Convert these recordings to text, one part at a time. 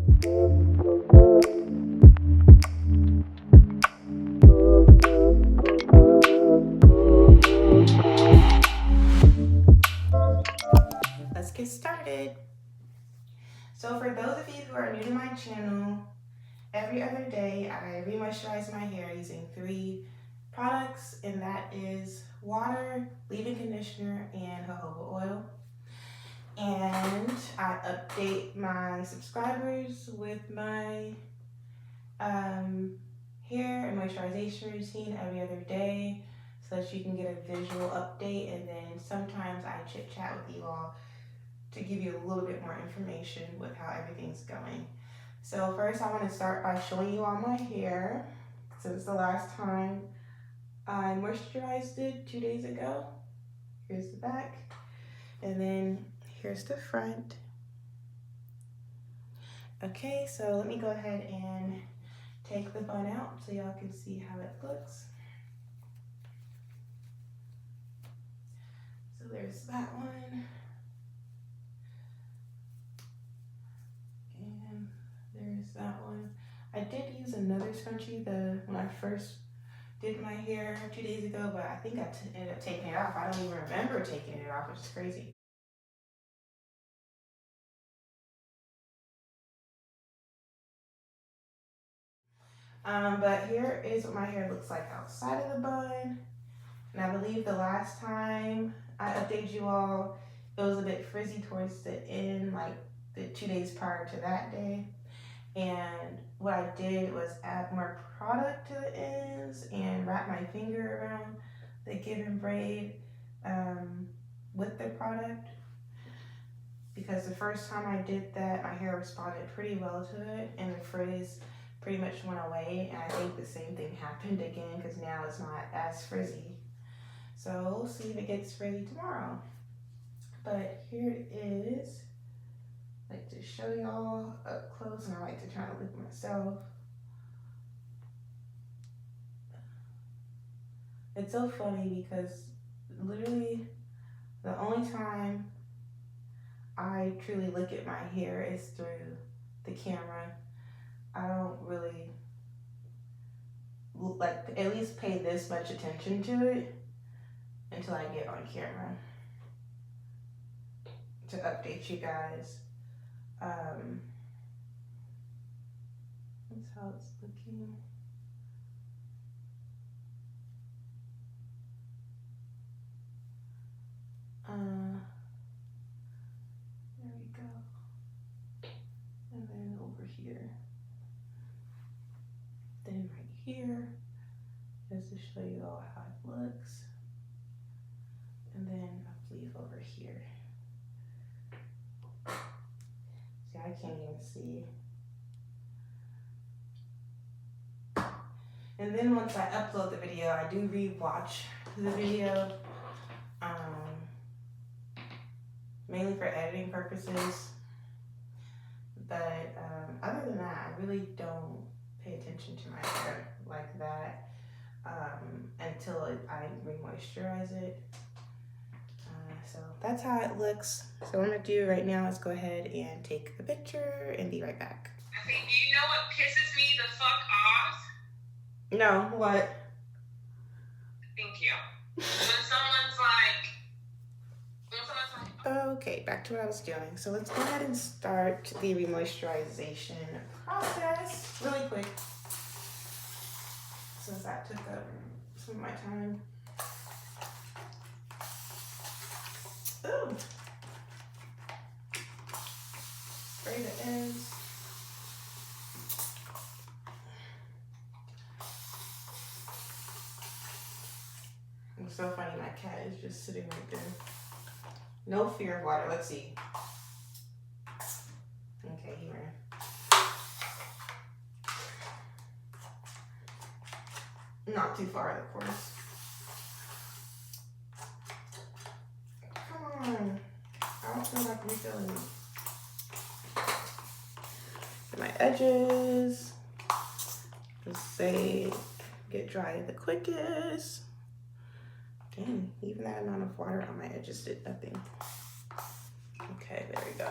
Let's get started. So for those of you who are new to my channel, every other day I re-moisturize my hair using 3 products, and that is water, leave-in conditioner, and jojoba oil. And I update my subscribers with my hair and moisturization routine every other day so that you can get a visual update, and then sometimes I chit chat with you all to give you a little bit more information with how everything's going. So first I want to start by showing you all my hair since the last time I moisturized it 2 days ago. Here's the back, and then here's the front. Okay, so let me go ahead and take the bun out so y'all can see how it looks. So there's that one. And there's that one. I did use another scrunchie when I first did my hair 2 days ago, but I think I ended up taking it off. I don't even remember taking it off, which is crazy. But here is what my hair looks like outside of the bun. And I believe the last time I updated you all, it was a bit frizzy towards the end, like the 2 days prior to that day. And what I did was add more product to the ends and wrap my finger around the given braid with the product. Because the first time I did that, my hair responded pretty well to it, and the frizz pretty much went away. And I think the same thing happened again because now it's not as frizzy. So we'll see if it gets frizzy tomorrow. But here it is. I like to show y'all up close, and I like to try to look at myself. It's so funny because literally the only time I truly look at my hair is through the camera. I don't really like at least pay this much attention to it until I get on camera to update you guys. That's how it's looking. There we go. And then over here. Then right here, just to show you all how it looks. And then I believe over here. See, I can't even see. And then once I upload the video, I do re-watch the video, mainly for editing purposes. But other than that, I really don't pay attention to my hair like that until I re-moisturize it. So that's how it looks. So what I'm gonna do right now is go ahead and take a picture and be right back. I think, do you know what pisses me the fuck off? No, what? Thank you. When someone's like, Okay, back to what I was doing. So let's go ahead and start the remoisturization process really quick, since that took up some of my time. Ooh. Spray the ends. It's so funny, my cat is just sitting right there. No fear of water. Let's see. Okay, he ran. Not too far, of course. Come on. I don't feel like refilling it. My edges. Let's say get dry the quickest. Dang, even that amount of water on my edges did nothing. Okay, there we go.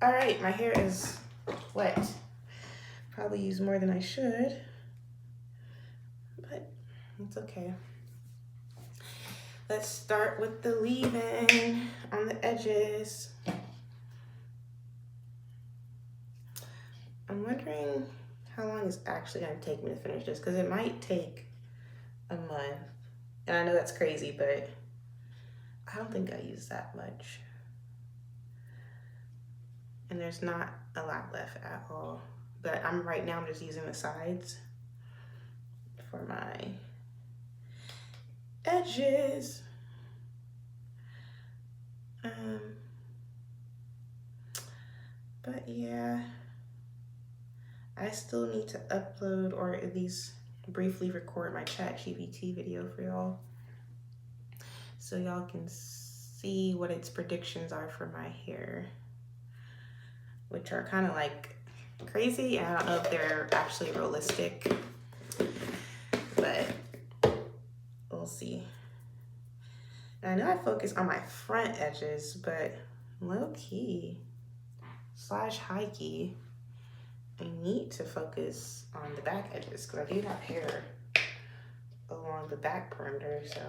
All right, my hair is What? Probably use more than I should, but it's okay. Let's start with the leave-in on the edges. I'm wondering how long it's actually gonna take me to finish this, because it might take a month. And I know that's crazy, but I don't think I use that much. And there's not a lot left at all. But right now I'm just using the sides for my edges. But yeah, I still need to upload, or at least briefly record my ChatGPT video for y'all, so y'all can see what its predictions are for my hair, which are kind of like crazy, and I don't know if they're actually realistic, but we'll see. And I know I focus on my front edges, but low key / high key, I need to focus on the back edges, because I do have hair along the back perimeter, so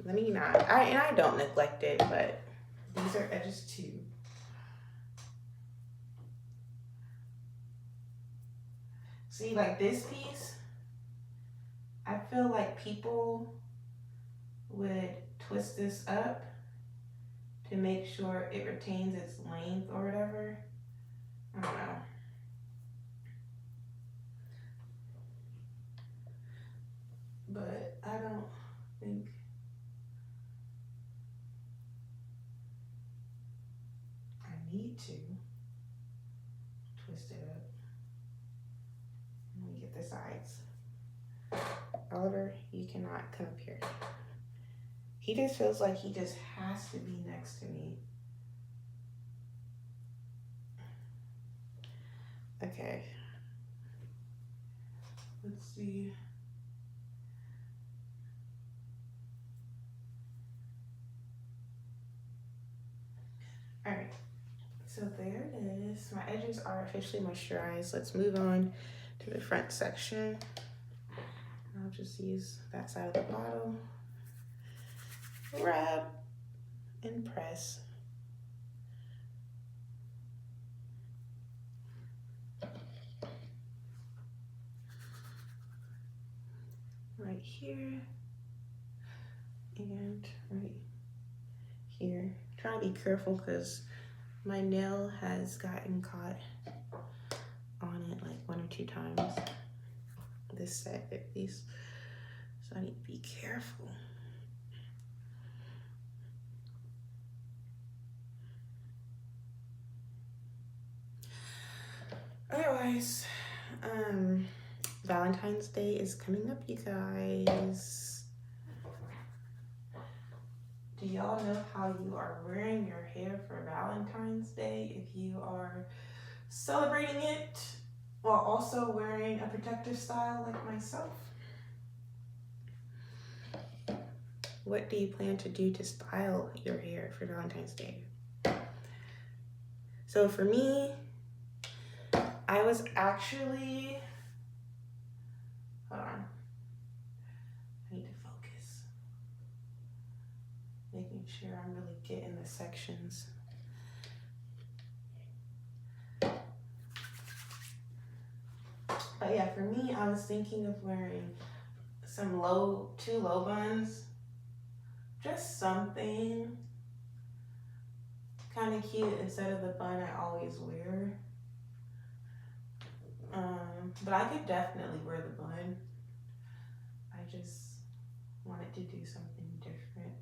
let me not, and I don't neglect it, but these are edges too. See, like this piece, I feel like people would twist this up to make sure it retains its length or whatever. I don't know. But I don't think I need to twist it up. Let me get the sides. Oliver, you cannot come up here. He just feels like he just has to be next to me. Okay. Let's see. All right. So there it is. My edges are officially moisturized. Let's move on to the front section. I'll just use that side of the bottle. Rub and press. Right here and right here. Try to be careful because my nail has gotten caught on it like 1 or 2 times. This set at least. So I need to be careful. Otherwise, Valentine's Day is coming up, you guys. Do y'all know how you are wearing your hair for Valentine's Day if you are celebrating it while also wearing a protective style like myself? What do you plan to do to style your hair for Valentine's Day? So for me, I was actually, hold on, I need to focus. Making sure I'm really getting the sections. But yeah, for me, I was thinking of wearing some 2 low buns, just something kind of cute instead of the bun I always wear. But I could definitely wear the bun. I just wanted to do something different,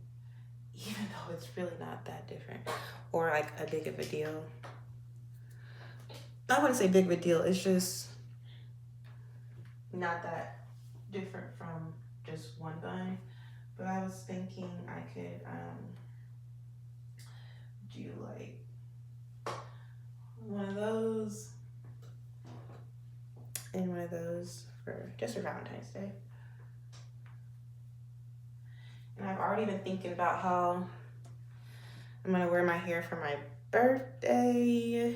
even though it's really not that different or like a big of a deal. I wouldn't say big of a deal, it's just not that different from just one bun. But I was thinking I could do like one of those and one of those for just for Valentine's Day. And I've already been thinking about how I'm gonna wear my hair for my birthday.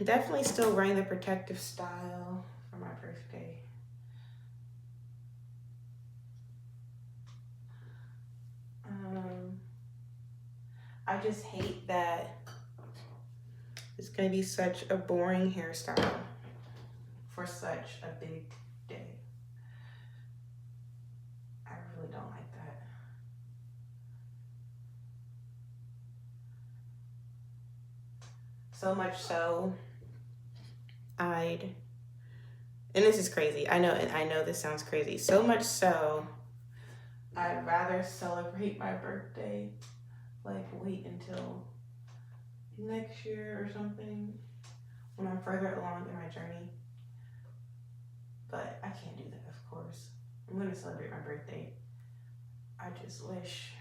Definitely still wearing the protective style for my birthday. I just hate that it's gonna be such a boring hairstyle for such a big day. I really don't like that. So much so, and this is crazy. I know this sounds crazy. So much so, I'd rather celebrate my birthday, like wait until next year or something when I'm further along in my journey. But I can't do that, of course. I'm gonna celebrate my birthday. I just wish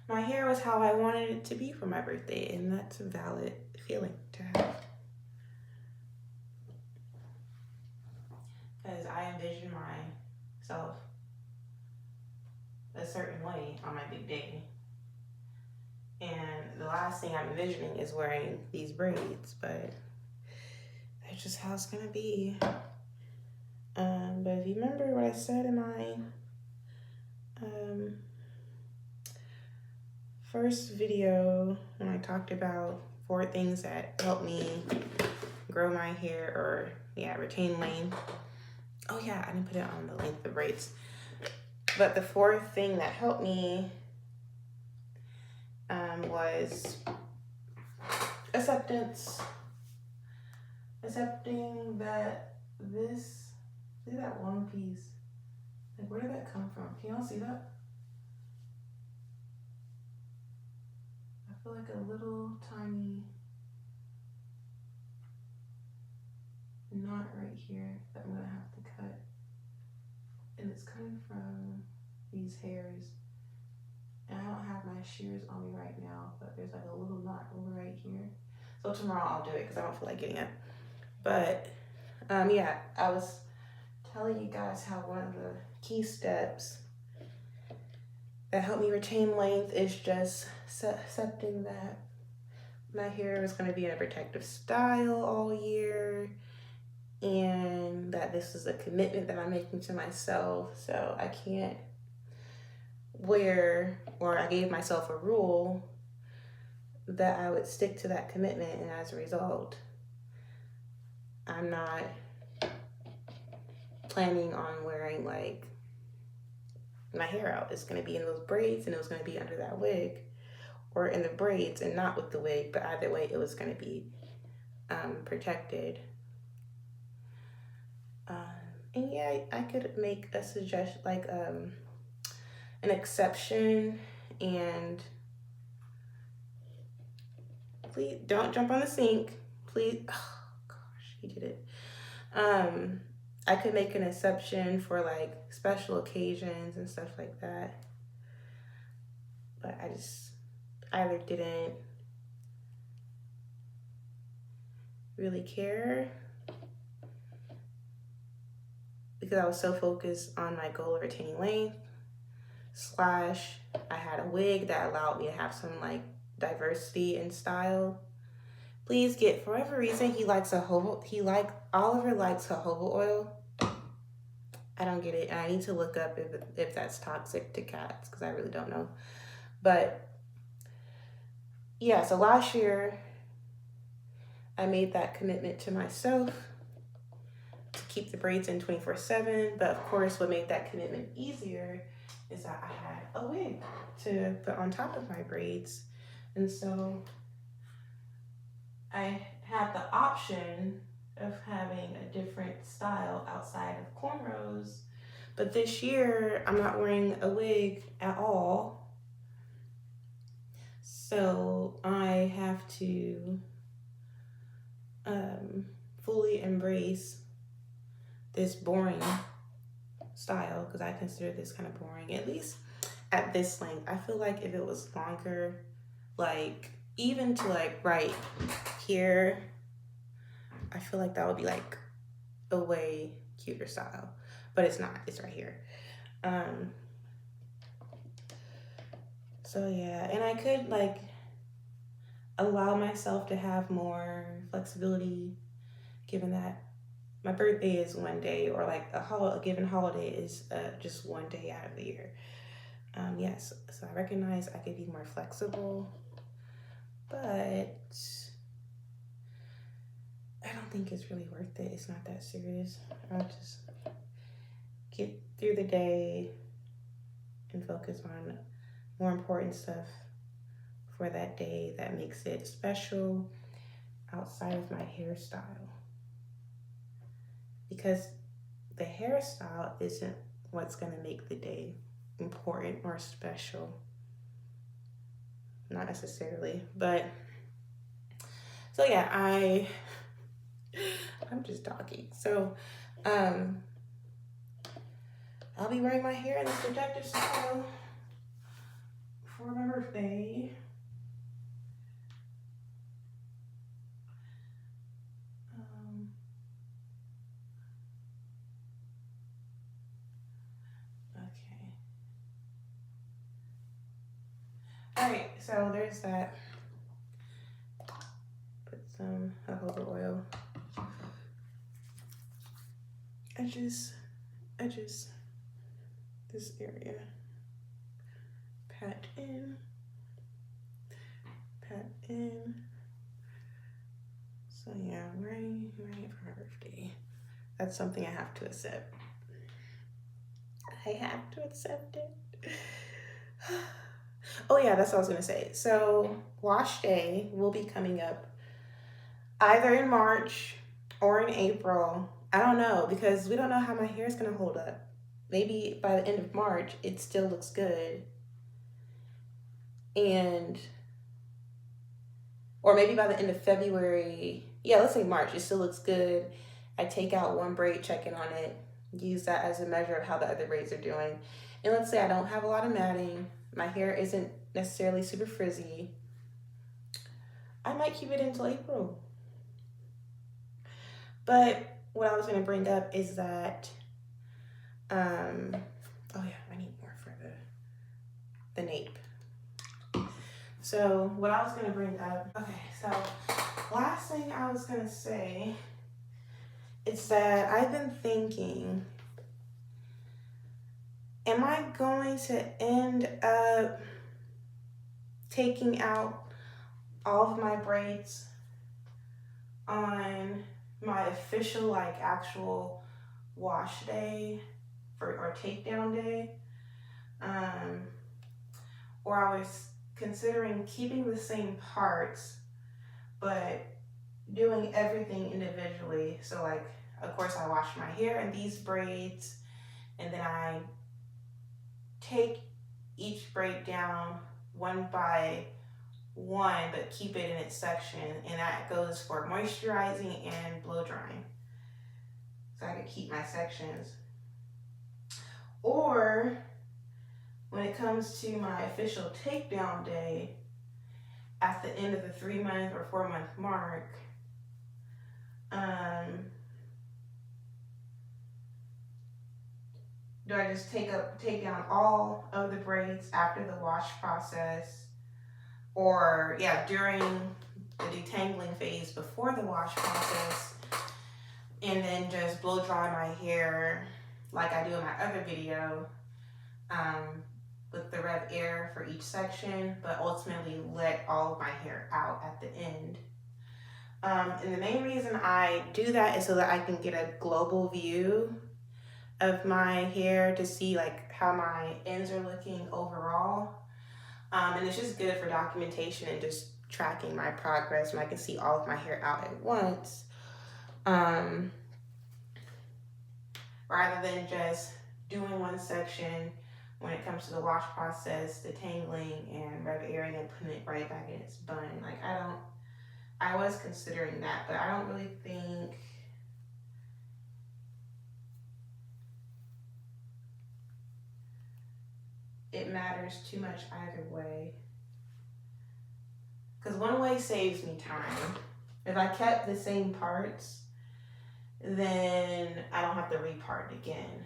my hair was how I wanted it to be for my birthday, and that's a valid feeling to have. Because I envision myself a certain way on my big day. And the last thing I'm envisioning is wearing these braids, but that's just how it's gonna be. But if you remember what I said in my first video when I talked about 4 things that help me grow my hair or retain length. Oh yeah, I didn't put it on the length of the braids. But the 4th thing that helped me was acceptance. Accepting that this, look at that one piece. Like, where did that come from? Can y'all see that? I feel like a little tiny knot right here that I'm gonna have to cut. And it's coming from these hairs. And I don't have my shears on me right now, but there's like a little knot over right here. So tomorrow I'll do it because I don't feel like getting it. But yeah, I was telling you guys how one of the key steps that help me retain length is just accepting that my hair is going to be in a protective style all year, and that this is a commitment that I'm making to myself. So I can't I gave myself a rule that I would stick to that commitment, and as a result, I'm not planning on wearing like my hair out. It's going to be in those braids, and it was going to be under that wig, or in the braids and not with the wig, but either way it was going to be protected. And yeah, I could make a suggestion, like an exception, and please don't jump on the sink, please. Oh gosh, he did it. I could make an exception for like special occasions and stuff like that, but I just either didn't really care because I was so focused on my goal of retaining length, / I had a wig that allowed me to have some like diversity in style. Please get, for whatever reason, Oliver likes jojoba oil. I don't get it, and I need to look up if that's toxic to cats, because I really don't know. But yeah, so last year I made that commitment to myself to keep the braids in 24/7. But of course, what made that commitment easier is that I had a wig to put on top of my braids. And so I had the option of having a different style outside of cornrows. But this year, I'm not wearing a wig at all. So I have to fully embrace this boring style, because I consider this kind of boring, at least at this length. I feel like if it was longer, like even to like right here, I feel like that would be like a way cuter style, but it's not. It's right here. So yeah, and I allow myself to have more flexibility, given that my birthday is one day, or like a given holiday is just one day out of the year. Yes, so I recognize I could be more flexible, but I don't think it's really worth it. It's not that serious. I'll just get through the day and focus on more important stuff for that day that makes it special outside of my hairstyle. Because the hairstyle isn't what's going to make the day important or special. Not necessarily, but so yeah, I'm just talking. So I'll be wearing my hair in this protective style for my birthday. Okay. All right, so there's that. Put some jojoba oil. Edges this area. Pat in. So yeah, wearing it for my birthday. That's something I have to accept. I have to accept it. Oh yeah, that's what I was gonna say. So wash day will be coming up either in March or in April. I don't know because we don't know how my hair is gonna hold up. Maybe by the end of March it still looks good. And or maybe by the end of February, yeah, let's say March, it still looks good. I take out one braid, check in on it, use that as a measure of how the other braids are doing. And let's say I don't have a lot of matting, my hair isn't necessarily super frizzy, I might keep it until April. But what I was going to bring up is that, oh yeah, I need more for the nape. So what I was going to bring up, okay, so last thing I was going to say is that I've been thinking, am I going to end up taking out all of my braids on my official, like, actual wash day or takedown day? Or I was considering keeping the same parts, but doing everything individually. So, like, of course, I wash my hair in these braids, and then I take each braid down one by one, but keep it in its section, and that goes for moisturizing and blow drying. So I can keep my sections. Or when it comes to my official takedown day, at the end of the 3-month or 4-month mark, do I just take down all of the braids after the wash process, or yeah, during the detangling phase before the wash process, and then just blow dry my hair like I do in my other video, with the Rev Air for each section, but ultimately let all of my hair out at the end. And the main reason I do that is so that I can get a global view of my hair to see like how my ends are looking overall. And it's just good for documentation and just tracking my progress when I can see all of my hair out at once. Rather than just doing one section when it comes to the wash process, detangling and Rev airing and putting it right back in its bun. Like I was considering that, but I don't really think it matters too much either way. Because one way saves me time. If I kept the same parts, then I don't have to repart again.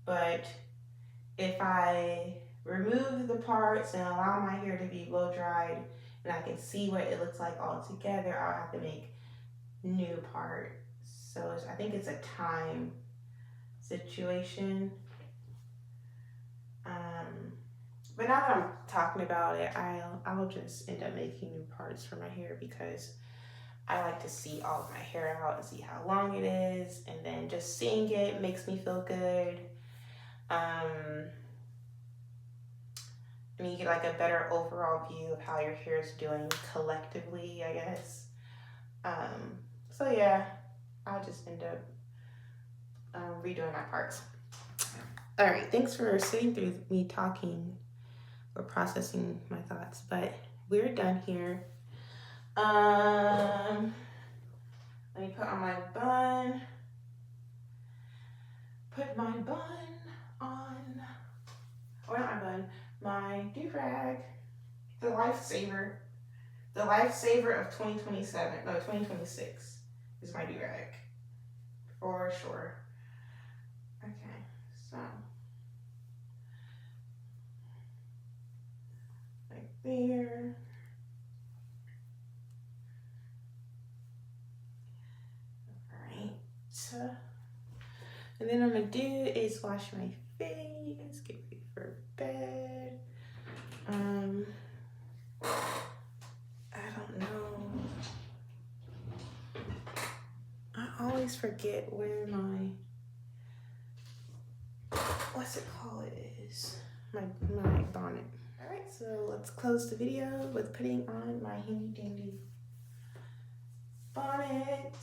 But if I remove the parts and allow my hair to be blow dried and I can see what it looks like all together, I'll have to make new parts. So I think it's a time situation. But now that I'm talking about it, I'll just end up making new parts for my hair because I like to see all of my hair out and see how long it is, and then just seeing it makes me feel good. And you get like a better overall view of how your hair is doing collectively, I guess. So yeah, I'll just end up redoing my parts. All right, thanks for sitting through me talking or processing my thoughts, but we're done here. Let me put on my bun. Put my bun on, or not my bun, my do-rag, the lifesaver. The lifesaver of 2027, no, 2026 is my do-rag, for sure. Okay, so, like there. All right. And then what I'm gonna do is wash my face, get ready for bed. I don't know. I always forget where my, what's it called is, my bonnet. All right, so let's close the video with putting on my handy dandy bonnet.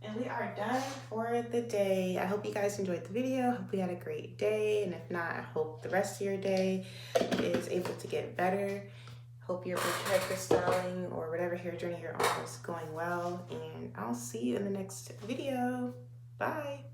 And we are done for the day. I hope you guys enjoyed the video. Hope you had a great day. And if not, I hope the rest of your day is able to get better. Hope your hair styling or whatever hair journey you're on is going well. And I'll see you in the next video. Bye.